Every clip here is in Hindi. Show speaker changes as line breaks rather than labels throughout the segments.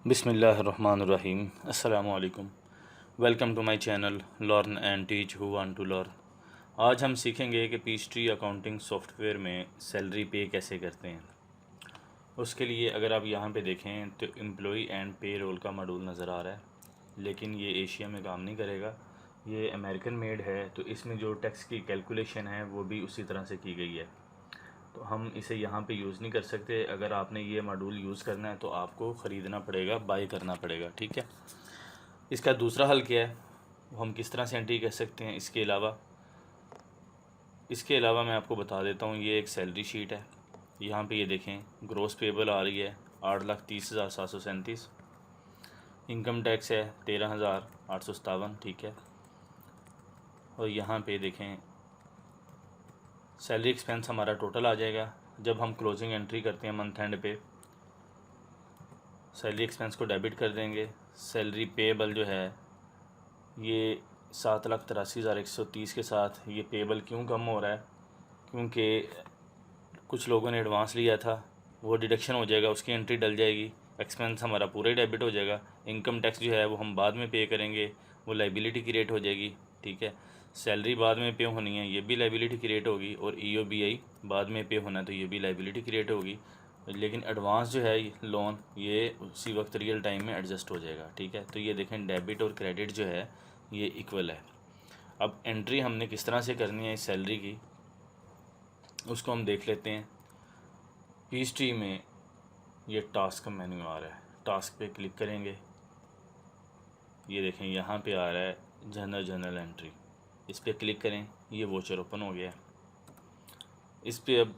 बिस्मिल्लाहिर्रहमानिर्रहीम। अस्सलामु अलैकुम। Welcome to my channel learn and teach who want to learn. आज हम सीखेंगे कि पीसट्री अकाउंटिंग सॉफ्टवेयर में सैलरी पे कैसे करते हैं। उसके लिए अगर आप यहाँ पे देखें तो एम्प्लॉई एंड पे रोल का मॉड्यूल नज़र आ रहा है, लेकिन ये एशिया में काम नहीं करेगा, ये अमेरिकन मेड है। तो इसमें जो टैक्स की कैलकुलेशन है वो भी उसी तरह से की गई है, तो हम इसे यहाँ पे यूज़ नहीं कर सकते। अगर आपने ये मॉड्यूल यूज़ करना है तो आपको ख़रीदना पड़ेगा, बाय करना पड़ेगा, ठीक है। इसका दूसरा हल क्या है, वो हम किस तरह से एंट्री कर सकते हैं। इसके अलावा मैं आपको बता देता हूँ, ये एक सैलरी शीट है। यहाँ पे ये देखें, ग्रॉस पेबल आ रही है 8,30,737। इनकम टैक्स है 13,857, ठीक है। और यहाँ पे देखें सैलरी एक्सपेंस हमारा टोटल आ जाएगा। जब हम क्लोजिंग एंट्री करते हैं मंथ एंड पे, सैलरी एक्सपेंस को डेबिट कर देंगे। सैलरी पेबल जो है ये 7,83,130 के साथ ये पेबल क्यों कम हो रहा है, क्योंकि कुछ लोगों ने एडवांस लिया था, वो डिडक्शन हो जाएगा, उसकी एंट्री डल जाएगी, एक्सपेंस हमारा पूरा ही डेबिट हो जाएगा। इनकम टैक्स जो है वो हम बाद में पे करेंगे, वो लाइबिलिटी क्रिएट हो जाएगी, ठीक है। सैलरी बाद में पे होनी है, ये भी लाइबिलिटी क्रिएट होगी। और EOBI बाद में पे होना है, तो ये भी लाइबिलिटी क्रिएट होगी। लेकिन एडवांस जो है लोन, ये उसी वक्त रियल टाइम में एडजस्ट हो जाएगा, ठीक है। तो ये देखें, डेबिट और क्रेडिट जो है ये इक्वल है। अब एंट्री हमने किस तरह से करनी है इस सैलरी की, उसको हम देख लेते हैं। पीसट्री में ये टास्क का मेन्यू आ रहा है, टास्क पे क्लिक करेंगे। ये देखें यहाँ पे आ रहा है जनरल एंट्री, इस पर क्लिक करें, ये वोचर ओपन हो गया है। इस पे अब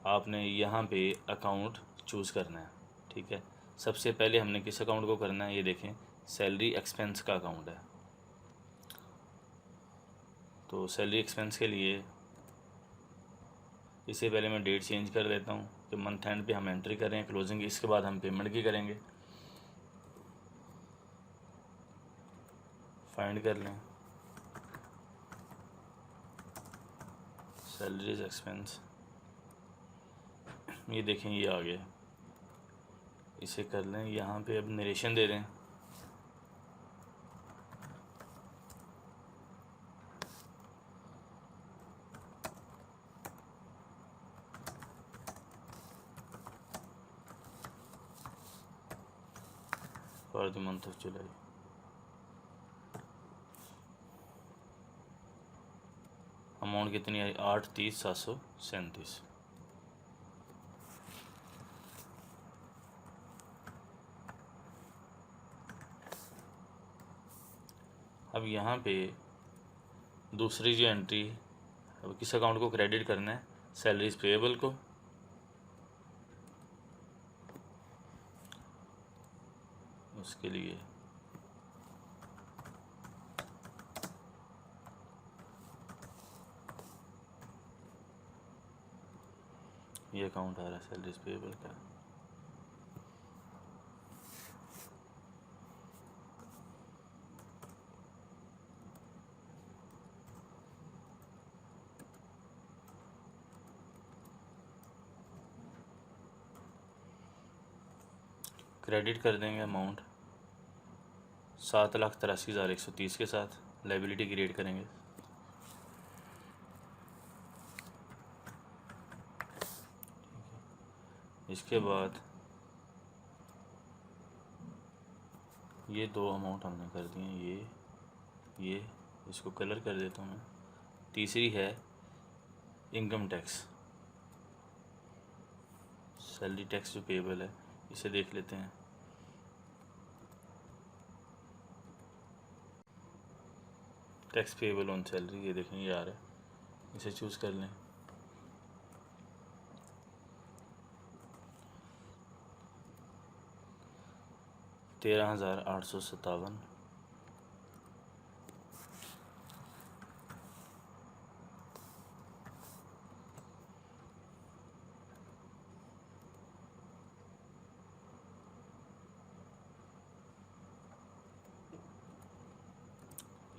आपने यहाँ पे अकाउंट चूज़ करना है, ठीक है। सबसे पहले हमने किस अकाउंट को करना है, ये देखें सैलरी एक्सपेंस का अकाउंट है। तो सैलरी एक्सपेंस के लिए इससे पहले मैं डेट चेंज कर देता हूँ कि मंथ एंड पे हम एंट्री कर रहे हैं क्लोजिंग, इसके बाद हम पेमेंट की करेंगे। फाइंड कर लें सैलरीज एक्सपेंस, ये देखें ये आ गया, इसे कर लें। यहाँ पे अब नरेशन दे दें। For the month of July, amount कितनी आई, 8,30,737। अब यहाँ पे दूसरी जो एंट्री, अब किस अकाउंट को क्रेडिट करना है, सैलरीज पेएबल को। उसके लिए ये अकाउंट आ रहा है सैलरीज पेएबल का। क्रेडिट कर देंगे अमाउंट 7,83,130 के साथ, लाइबिलिटी क्रिएट करेंगे। इसके बाद ये दो अमाउंट हमने कर दिए, ये इसको कलर कर देता हूँ मैं। तीसरी है इनकम टैक्स, सैलरी टैक्स जो पेएबल है, इसे देख लेते हैं। टैक्स पेएबल ऑन सैलरी, ये देखें ये आ रहा है, इसे चूज़ कर लें। $13,857।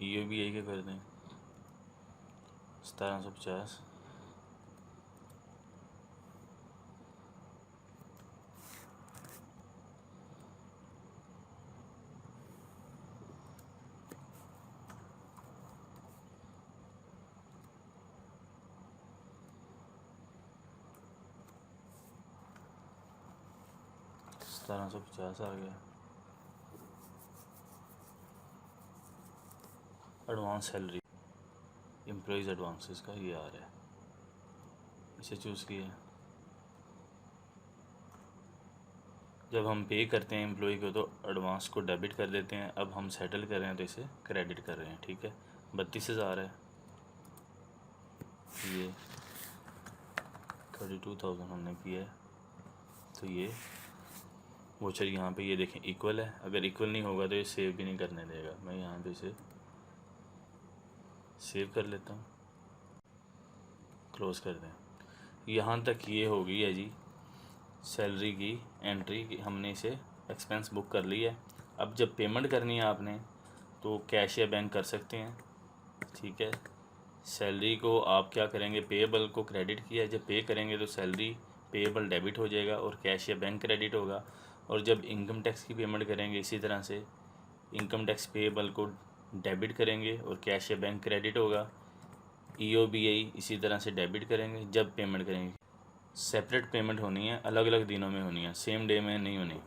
EOBI के कर दें 1750। 1750 आ गया। एडवांस सैलरी एम्प्लॉइज़ एडवांसेस का ये आ रहा है, इसे चूज़ किया। जब हम पे करते हैं एम्प्लॉय को तो एडवांस को डेबिट कर देते हैं, अब हम सेटल कर रहे हैं तो इसे क्रेडिट कर रहे हैं। ठीक है, 32,000 है, ये 32,000 हमने किया है, तो ये वोचर यहाँ पे ये देखें इक्वल है। अगर इक्वल नहीं होगा तो ये सेव भी नहीं करने देगा। मैं यहाँ पे इसे सेव कर लेता हूँ, क्लोज़ कर दें। यहाँ तक ये हो गई है जी सैलरी की एंट्री की, हमने इसे एक्सपेंस बुक कर लिया है। अब जब पेमेंट करनी है आपने तो कैश या बैंक कर सकते हैं। ठीक है, सैलरी को आप क्या करेंगे, पेएबल को क्रेडिट किया, जब पे करेंगे तो सैलरी पेएबल डेबिट हो जाएगा और कैश या बैंक क्रेडिट होगा। और जब इनकम टैक्स की पेमेंट करेंगे इसी तरह से इनकम टैक्स पेएबल को डेबिट करेंगे और कैश या बैंक क्रेडिट होगा। EOBI इसी तरह से डेबिट करेंगे जब पेमेंट करेंगे। सेपरेट पेमेंट होनी है, अलग अलग दिनों में होनी है, सेम डे में नहीं होनी।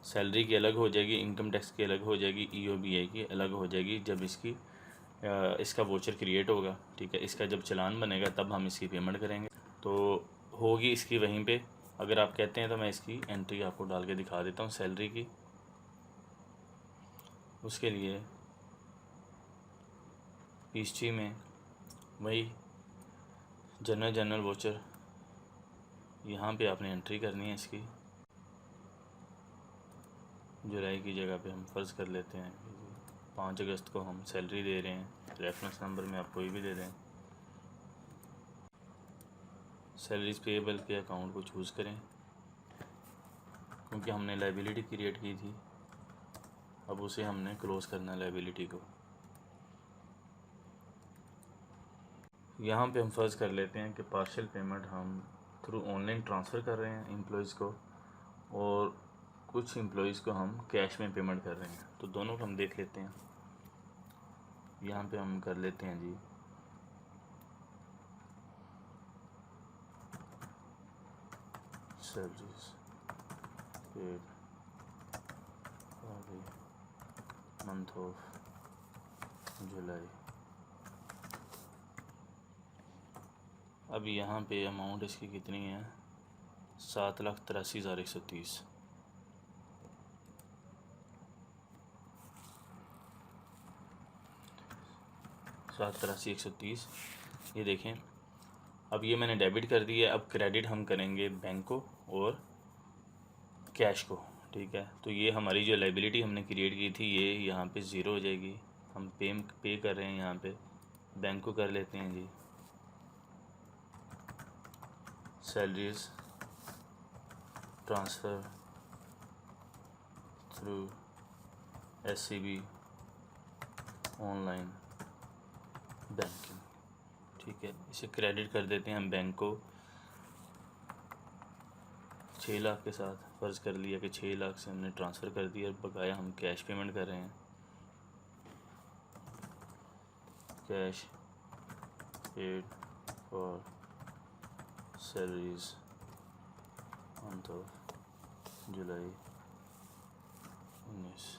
सैलरी की अलग हो जाएगी, इनकम टैक्स की अलग हो जाएगी, EOBI की अलग हो जाएगी जब इसका वोचर क्रिएट होगा। ठीक है, इसका जब चालान बनेगा तब हम इसकी पेमेंट करेंगे, तो होगी इसकी वहीं पे। अगर आप कहते हैं तो मैं इसकी एंट्री आपको डाल के दिखा देता हूँ सैलरी की। उसके लिए हिस्ट्री में वही जनरल वोचर यहाँ पे आपने एंट्री करनी है इसकी। जुलाई की जगह पे हम फ़र्ज़ कर लेते हैं 5 अगस्त को हम सैलरी दे रहे हैं। रेफरेंस नंबर में आप कोई भी दे दें। सैलरीज पेएबल के अकाउंट को चूज़ करें क्योंकि हमने लायबिलिटी क्रिएट की थी, अब उसे हमने क्लोज़ करना है लायबिलिटी को। यहाँ पे हम फ़र्ज़ कर लेते हैं कि पार्शियल पेमेंट हम थ्रू ऑनलाइन ट्रांसफ़र कर रहे हैं एम्प्लॉइज़ को और कुछ एम्प्लॉइज़ को हम कैश में पेमेंट कर रहे हैं, तो दोनों को हम देख लेते हैं। यहाँ पे हम कर लेते हैं जी salaries paid for the month of July. अब यहाँ पे अमाउंट इसकी कितनी है, 7,83,130। ये देखें, अब ये मैंने डेबिट कर दिया। अब क्रेडिट हम करेंगे बैंक को और कैश को। ठीक है, तो ये हमारी जो लायबिलिटी हमने क्रिएट की थी ये यहाँ पे ज़ीरो हो जाएगी। हम पे कर रहे हैं, यहाँ पे बैंक को कर लेते हैं जी salaries transfer through SCB online banking. ठीक है, इसे क्रेडिट कर देते हैं हम बैंक को 6 लाख के साथ। फ़र्ज़ कर लिया कि 6 लाख से हमने ट्रांसफ़र कर दिया, बकाया हम कैश पेमेंट कर रहे हैं। Cash paid for salaries month of जुलाई 19।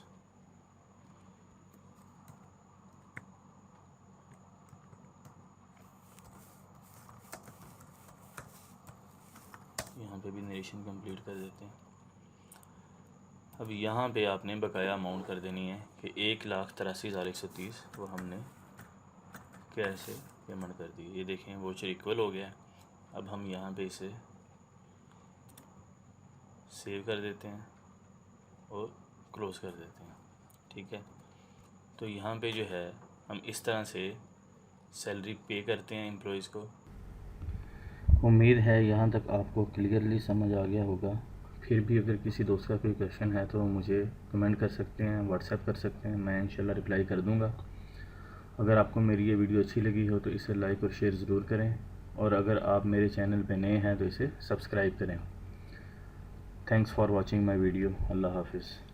यहाँ पे भी नरेशन कंप्लीट कर देते हैं। अब यहाँ पे आपने बकाया अमाउंट कर देनी है कि 1,83,130, वो हमने कैसे पेमेंट कर दी। ये देखें वोचर इक्वल हो गया। अब हम यहाँ पे इसे सेव कर देते हैं और क्लोज़ कर देते हैं। ठीक है, तो यहाँ पे जो है हम इस तरह से सैलरी पे करते हैं एम्प्लॉइज़ को।
उम्मीद है यहाँ तक आपको क्लियरली समझ आ गया होगा। फिर भी अगर किसी दोस्त का कोई क्वेश्चन है तो मुझे कमेंट कर सकते हैं, व्हाट्सएप कर सकते हैं, मैं इंशाल्लाह रिप्लाई कर दूँगा। अगर आपको मेरी ये वीडियो अच्छी लगी हो तो इसे लाइक और शेयर ज़रूर करें, और अगर आप मेरे चैनल पे नए हैं तो इसे सब्सक्राइब करें। Thanks for watching my video. अल्लाह हाफिज़।